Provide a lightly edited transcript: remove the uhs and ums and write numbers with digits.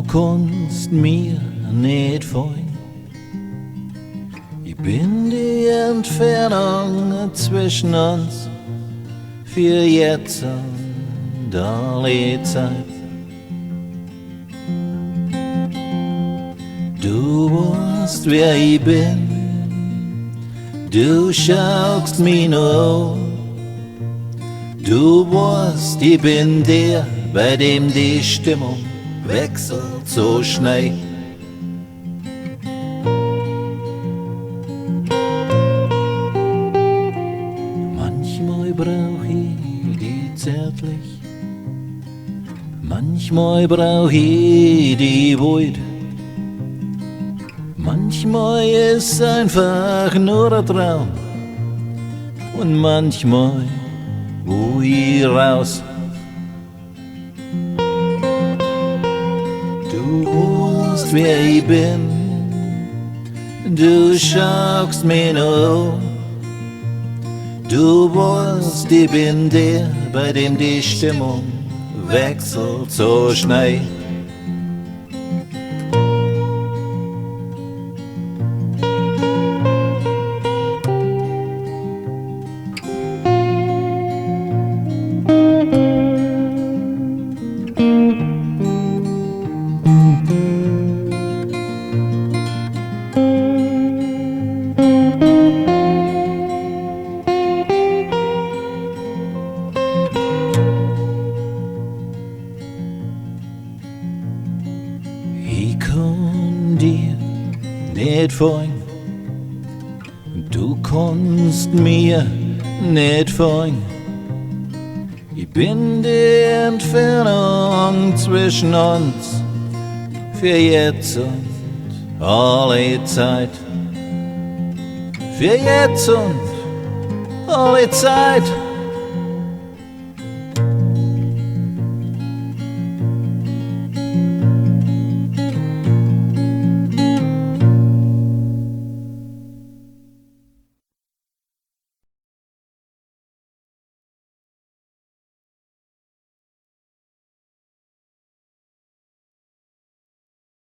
Du kannst mir nicht folgen. Ich bin die Entfernung zwischen uns für jetzt und alle Zeit. Du weißt, wer ich bin, du schaust mich nur an. Du weißt, ich bin der, bei dem die Stimmung wechselt so schnell. Manchmal brauch ich die zärtlich, manchmal brauch ich die Wut. Manchmal ist einfach nur ein Traum und manchmal wo ich raus. Du weißt, wer ich bin, du schaust mich nur an. Du weißt, ich bin der, bei dem die Stimmung wechselt so schnell. Ich kann dir nicht folgen, du kannst mir nicht folgen. Ich bin die Entfernung zwischen uns für jetzt und alle Zeit. Für jetzt und alle Zeit.